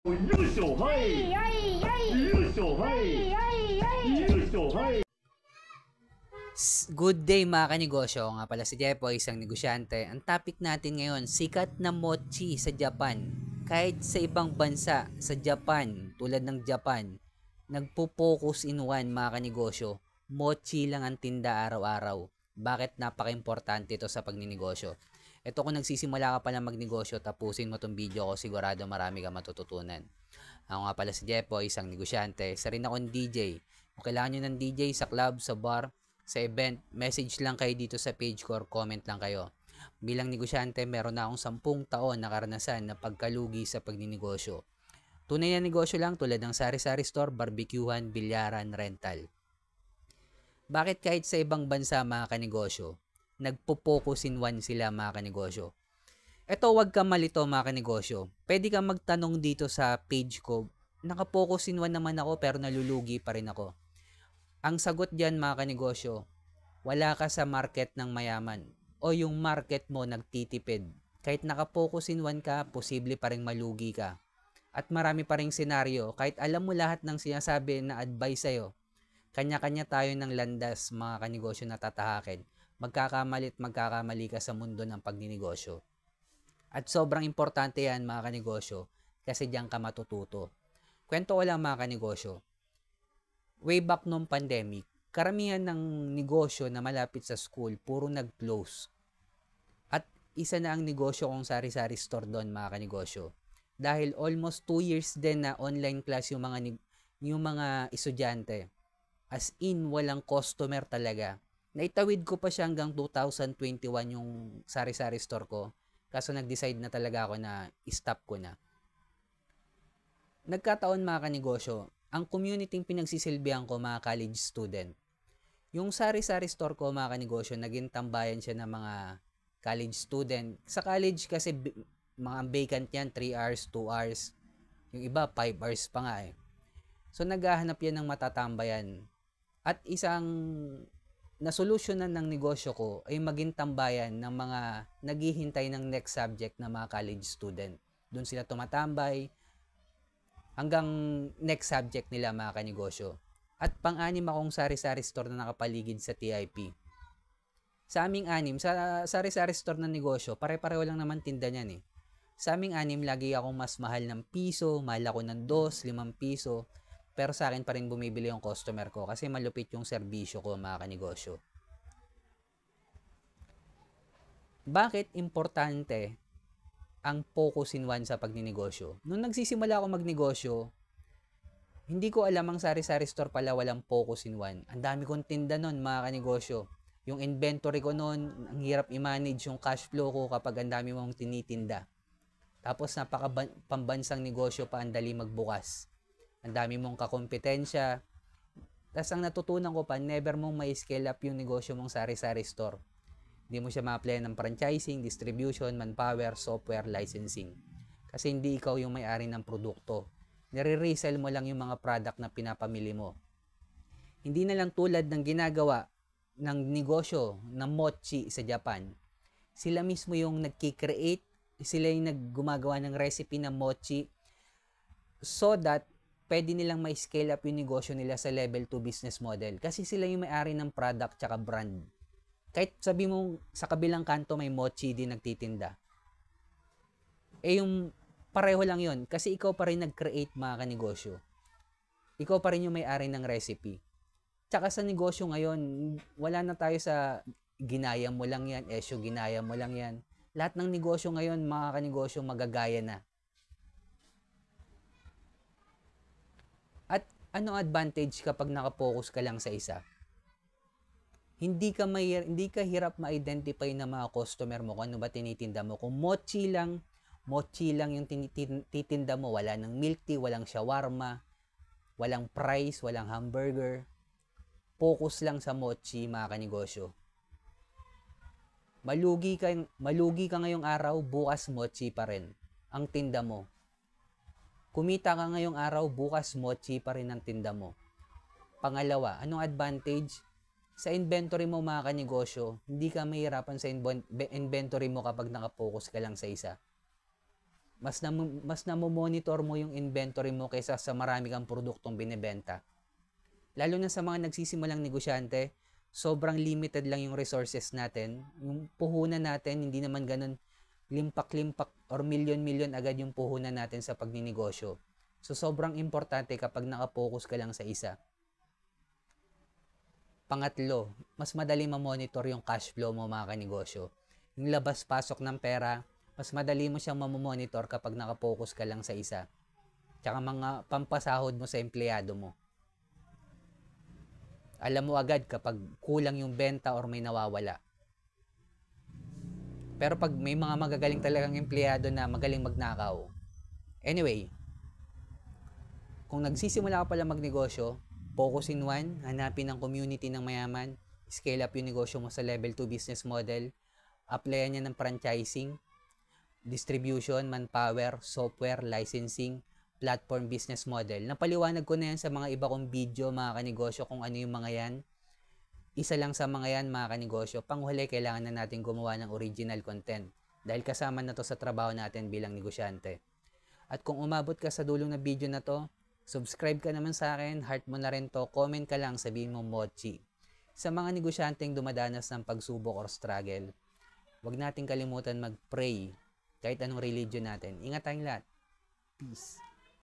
優勝はい優勝はい優勝はい。Good day mga kanegosyo, nga pala si Jepo, isang negosyante. Ang topic natin ngayon, sikat na mochi sa Japan. Kahit sa ibang bansa, sa Japan, tulad ng Japan, nagpo-focus in one mga kanegosyo. Mochi lang ang tinda araw-araw. Bakit napaka-importante ito sa pagninegosyo? Ito kung nagsisimula ka pa lang magnegosyo, tapusin mo tong video ko, sigurado marami ka matututunan. Ako nga pala si Jepo, isang negosyante. Isa rin akong DJ. Kung kailangan nyo ng DJ sa club, sa bar, sa event, message lang kayo dito sa page ko or comment lang kayo. Bilang negosyante, meron na akong 10 taon na karanasan na pagkalugi sa pagninegosyo. Tunay na negosyo lang tulad ng sari-sari store, barbecuehan, bilyaran, rental. Bakit kahit sa ibang bansa mga kanegosyo, nagpo-focus in one sila mga kanegosyo? Ito, wag ka malito mga kanegosyo. Pwede kang magtanong dito sa page ko. Naka-focus in one naman ako pero nalulugi pa rin ako. Ang sagot diyan mga kanegosyo, wala ka sa market ng mayaman o yung market mo nagtitipid. Kahit naka-focus in one ka, posible pa rin malugi ka. At marami pa ring senaryo, kahit alam mo lahat ng sinasabi na advice sa'yo, kanya-kanya tayo ng landas mga kanegosyo na tatahakin. Magkakamali ka sa mundo ng pagninegosyo. At sobrang importante yan mga kanegosyo kasi diyan ka matututo. Kwento ko lang mga kanegosyo. Way back noong pandemic, karamihan ng negosyo na malapit sa school, puro nag-close. At isa na ang negosyo kong sari-sari store doon mga kanegosyo. Dahil almost 2 years din na online class yung mga estudyante. As in, walang customer talaga. Naitawid ko pa siya hanggang 2021 yung sari-sari store ko. Kaso nag-decide na talaga ako na i-stop ko na. Nagkataon mga kanegosyo, ang community pinagsisilbihan ko mga college student. Yung sari-sari store ko mga kanegosyo, naging tambayan siya ng mga college student. Sa college kasi mga vacant yan, 3 hours, 2 hours. Yung iba, 5 hours pa nga eh. So naghahanap yan ng matatambayan. At isang nasolusyonan ng negosyo ko ay maging tambayan ng mga naghihintay ng next subject na mga college student. Doon sila tumatambay hanggang next subject nila mga kanegosyo. At pang-anim akong sari-sari store na nakapaligid sa TIP. Sa aming anim, sa sari-sari store na negosyo, pare-pareho lang naman tinda niyan eh. Sa aming anim, lagi akong mas mahal ng piso, mahal ako ng 2, 5 piso. Pero sa akin pa rin bumibili yung customer ko kasi malupit yung serbisyo ko mga kanegosyo. Bakit importante ang focus in one sa pagninegosyo? Nung nagsisimula ako magnegosyo, hindi ko alam ang sari-sari store pala walang focus in one. Ang dami kong tinda nun mga kanegosyo. Yung inventory ko nun, ang hirap i-manage yung cash flow ko kapag ang dami mong tinitinda. Tapos napaka-pambansang negosyo pa, ang dali magbukas. Ang dami mong kakompetensya. Tapos ang natutunan ko pa, never mong ma-scale up yung negosyo mong sari-sari store. Hindi mo siya ma-apply ng franchising, distribution, manpower, software, licensing. Kasi hindi ikaw yung may-ari ng produkto. Nire-resell mo lang yung mga product na pinapamili mo. Hindi na lang tulad ng ginagawa ng negosyo ng mochi sa Japan. Sila mismo yung nagki-create, sila yung naggumagawa ng recipe ng mochi so that pwede nilang ma-scale up yung negosyo nila sa level 2 business model. Kasi sila yung may-ari ng product tsaka brand. Kahit sabi mo sa kabilang kanto may mochi din nagtitinda. Eh yung pareho lang yon kasi ikaw pa rin nag-create mga kanegosyo. Ikaw pa rin yung may-ari ng recipe. Tsaka sa negosyo ngayon, wala na tayo sa ginaya mo lang yan, esyo ginaya mo lang yan. Lahat ng negosyo ngayon mga kanegosyo magagaya na. At ano advantage kapag nakapokus ka lang sa isa? Hindi ka hirap ma-identify ng mga customer mo kung ano ba tinitinda mo. Kung mochi lang yung tinitinda mo, wala ng milk tea, walang shawarma, walang fries, walang hamburger. Focus lang sa mochi mga kanegosyo. Malugi ka ngayong araw, bukas mochi pa rin ang tinda mo. Kumita ka ngayong araw, bukas mochi pa rin ang tinda mo. Pangalawa, anong advantage? Sa inventory mo mga kanegosyo, hindi ka mahirapan sa inventory mo kapag nakapokus ka lang sa isa. mas namomonitor mo yung inventory mo kaysa sa marami kang produktong binebenta. Lalo na sa mga nagsisimulang negosyante, sobrang limited lang yung resources natin. Yung puhunan natin, hindi naman ganun limpak-limpak or milyon-milyon agad yung puhunan natin sa pagninegosyo. So, sobrang importante kapag nakapokus ka lang sa isa. Pangatlo, mas madali ma-monitor yung cash flow mo mga kanegosyo. Yung labas-pasok ng pera, mas madali mo siyang mamomonitor kapag nakapokus ka lang sa isa. Tsaka mga pampasahod mo sa empleyado mo. Alam mo agad kapag kulang yung benta or may nawawala. Pero pag may mga magagaling talagang empleyado na magaling magnakaw. Anyway, kung nagsisimula ka pala magnegosyo, focus in one, hanapin ang community ng mayaman, scale up yung negosyo mo sa level 2 business model, applyan niya ng franchising, distribution, manpower, software, licensing, platform business model. Napaliwanag ko na yan sa mga iba kong video mga kanegosyo kung ano yung mga yan. Isa lang sa mga yan mga kanegosyo, panghuli kailangan na natin gumawa ng original content dahil kasama na to sa trabaho natin bilang negosyante. At kung umabot ka sa dulo na video na to, subscribe ka naman sa akin, heart mo na rin to, comment ka lang, sabihin mo Mochi. Sa mga negosyanteng dumadanas ng pagsubok or struggle, huwag nating kalimutan mag-pray kahit anong religion natin. Ingat tayong lahat. Peace.